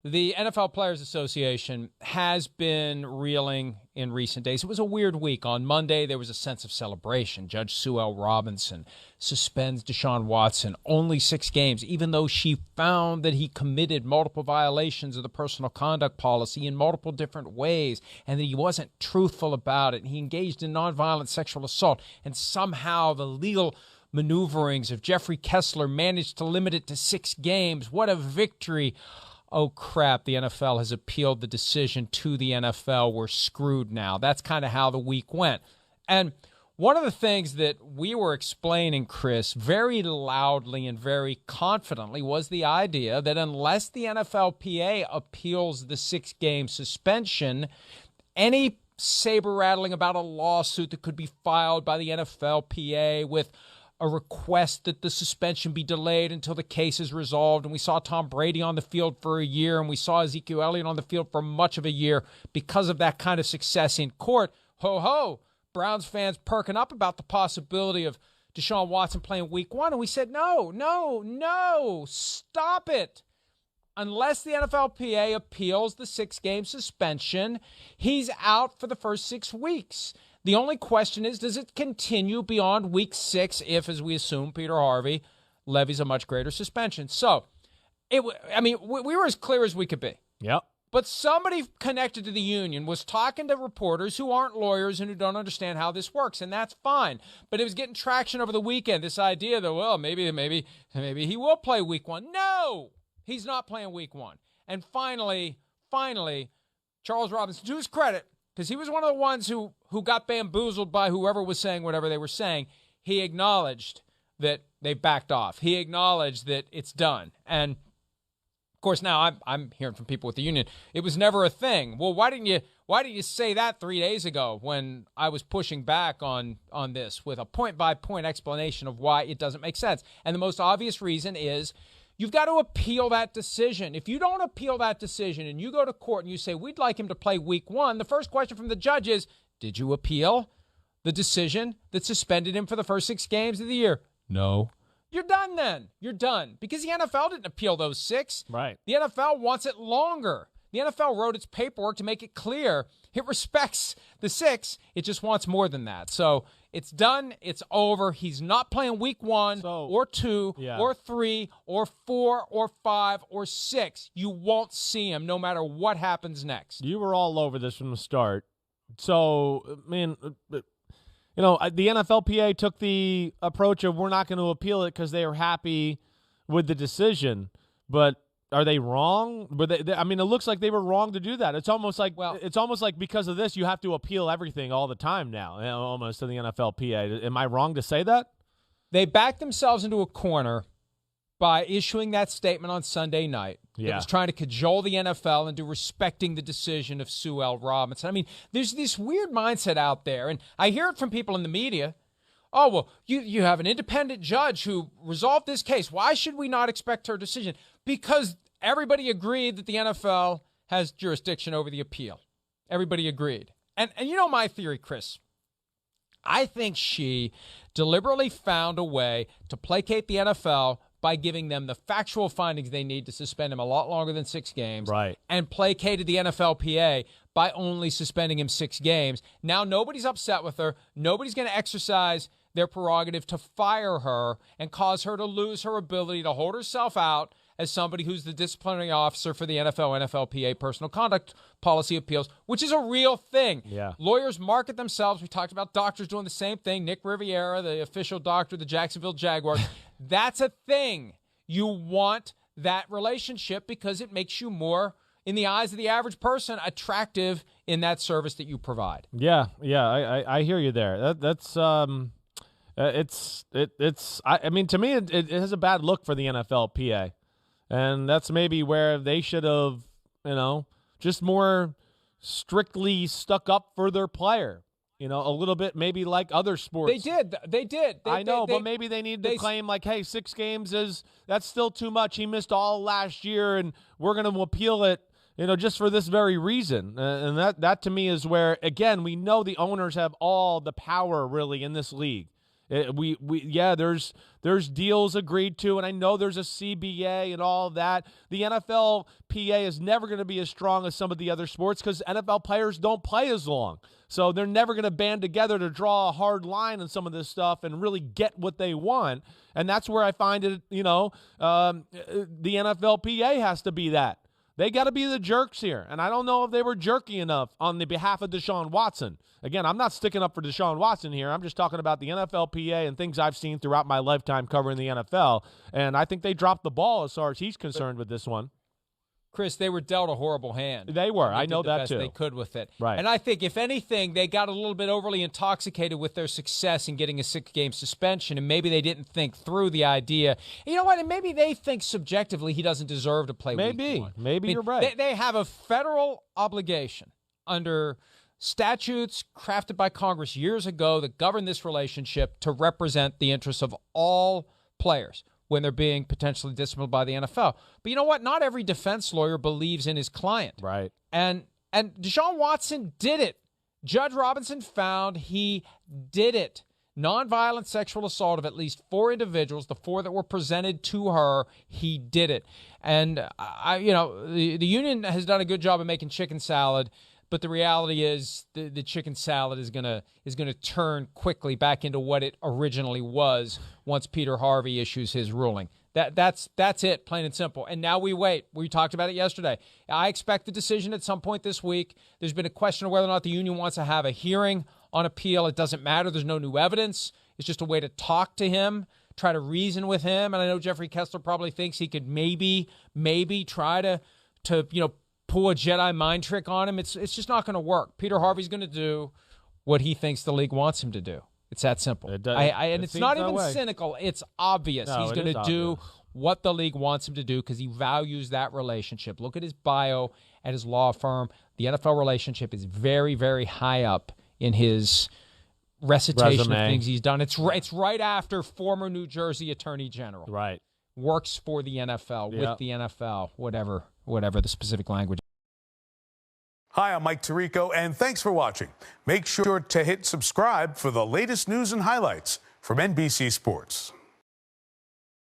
The NFL Players Association has been reeling in recent days. It was a weird week. On Monday, there was a sense of celebration. Judge Sue L. Robinson suspends Deshaun Watson only 6 games, even though she found that he committed multiple violations of the personal conduct policy in multiple different ways and that he wasn't truthful about it. He engaged in nonviolent sexual assault, and somehow the legal maneuverings of Jeffrey Kessler managed to limit it to 6 games. What a victory. Oh, crap, the NFL has appealed the decision to the NFL. We're screwed now. That's kind of how the week went. And one of the things that we were explaining, Chris, very loudly and very confidently was the idea that unless the NFLPA appeals the 6-game suspension, any saber-rattling about a lawsuit that could be filed by the NFLPA with a request that the suspension be delayed until the case is resolved. And we saw Tom Brady on the field for a year, and we saw Ezekiel Elliott on the field for much of a year because of that kind of success in court. Ho-ho, Browns fans perking up about the possibility of Deshaun Watson playing week 1. And we said, no, stop it. Unless the NFLPA appeals the 6-game suspension, he's out for the first 6 weeks. The only question is, does it continue beyond week 6 if, as we assume, Peter Harvey levies a much greater suspension? So, we were as clear as we could be. Yep. But somebody connected to the union was talking to reporters who aren't lawyers and who don't understand how this works, and that's fine. But it was getting traction over the weekend, this idea that, well, maybe he will play week 1. No, he's not playing week 1. And finally, Charles Robinson, to his credit, because he was one of the ones who got bamboozled by whoever was saying whatever they were saying, he acknowledged that they backed off. He acknowledged that it's done. And, of course, now I'm hearing from people with the union, it was never a thing. Well, why didn't you say that 3 days ago when I was pushing back on this with a point-by-point explanation of why it doesn't make sense? And the most obvious reason is you've got to appeal that decision. If you don't appeal that decision and you go to court and you say, we'd like him to play week 1, the first question from the judge is, did you appeal the decision that suspended him for the first 6 games of the year? No. You're done then. You're done. Because the NFL didn't appeal those 6. Right. The NFL wants it longer. The NFL wrote its paperwork to make it clear it respects the 6. It just wants more than that. So it's done. It's over. He's not playing week 1 or 2 or 3 or 4 or 5 or 6. You won't see him no matter what happens next. You were all over this from the start. So, the NFLPA took the approach of we're not going to appeal it because they were happy with the decision. But are they wrong? But it looks like they were wrong to do that. It's almost like because of this, you have to appeal everything all the time now, almost to the NFLPA. Am I wrong to say that? They backed themselves into a corner by issuing that statement on Sunday night. Yeah. It was trying to cajole the NFL into respecting the decision of Sue L. Robinson. There's this weird mindset out there, and I hear it from people in the media. Oh, well, you have an independent judge who resolved this case. Why should we not expect her decision? Because everybody agreed that the NFL has jurisdiction over the appeal. Everybody agreed. And you know my theory, Chris. I think she deliberately found a way to placate the NFL by giving them the factual findings they need to suspend him a lot longer than 6 games. Right. And placated the NFLPA by only suspending him 6 games. Now nobody's upset with her. Nobody's going to exercise their prerogative to fire her and cause her to lose her ability to hold herself out as somebody who's the disciplinary officer for the NFL, NFLPA personal conduct policy appeals, which is a real thing. Yeah. Lawyers market themselves. We talked about doctors doing the same thing. Nick Riviera, the official doctor of the Jacksonville Jaguars. That's a thing. You want that relationship because it makes you more, in the eyes of the average person, attractive in that service that you provide. Yeah, I hear you there. That's to me, it has a bad look for the NFLPA. And that's maybe where they should have, just more strictly stuck up for their player. A little bit maybe like other sports. They did. I know, but maybe they need to claim like, hey, 6 games that's still too much. He missed all last year, and we're going to appeal it, just for this very reason. And that to me is where, again, we know the owners have all the power really in this league. There's deals agreed to, and I know there's a CBA and all of that. The NFLPA is never going to be as strong as some of the other sports because NFL players don't play as long. So they're never going to band together to draw a hard line on some of this stuff and really get what they want. And that's where I find it, the NFLPA has to be that. They got to be the jerks here. And I don't know if they were jerky enough on the behalf of Deshaun Watson. Again, I'm not sticking up for Deshaun Watson here. I'm just talking about the NFLPA and things I've seen throughout my lifetime covering the NFL. And I think they dropped the ball as far as he's concerned with this one. Chris, they were dealt a horrible hand. They were. I know that best too. They could with it. Right. And I think, if anything, they got a little bit overly intoxicated with their success in getting a 6-game suspension, and maybe they didn't think through the idea. You know what? And maybe they think subjectively he doesn't deserve to play week one. Maybe you're right. They have a federal obligation under statutes crafted by Congress years ago that govern this relationship to represent the interests of all players when they're being potentially disciplined by the NFL. But you know what? Not every defense lawyer believes in his client. Right. And Deshaun Watson did it. Judge Robinson found he did it. Nonviolent sexual assault of at least 4 individuals, the 4 that were presented to her, he did it. And the union has done a good job of making chicken salad. But the reality is the chicken salad is gonna turn quickly back into what it originally was once Peter Harvey issues his ruling. That's it, plain and simple. And now we wait. We talked about it yesterday. I expect a decision at some point this week. There's been a question of whether or not the union wants to have a hearing on appeal. It doesn't matter. There's no new evidence. It's just a way to talk to him, try to reason with him. And I know Jeffrey Kessler probably thinks he could maybe try to pull a Jedi mind trick on him. It's just not going to work. Peter Harvey's going to do what he thinks the league wants him to do. It's that simple. And it's not even cynical. It's obvious. He's going to do what the league wants him to do because he values that relationship. Look at his bio at his law firm. The NFL relationship is very, very high up in his recitation of things he's done. It's right after former New Jersey Attorney General. Right. Works for the NFL, with the NFL, whatever the specific language. Hi, I'm Mike Tirico, and thanks for watching. Make sure to hit subscribe for the latest news and highlights from NBC Sports.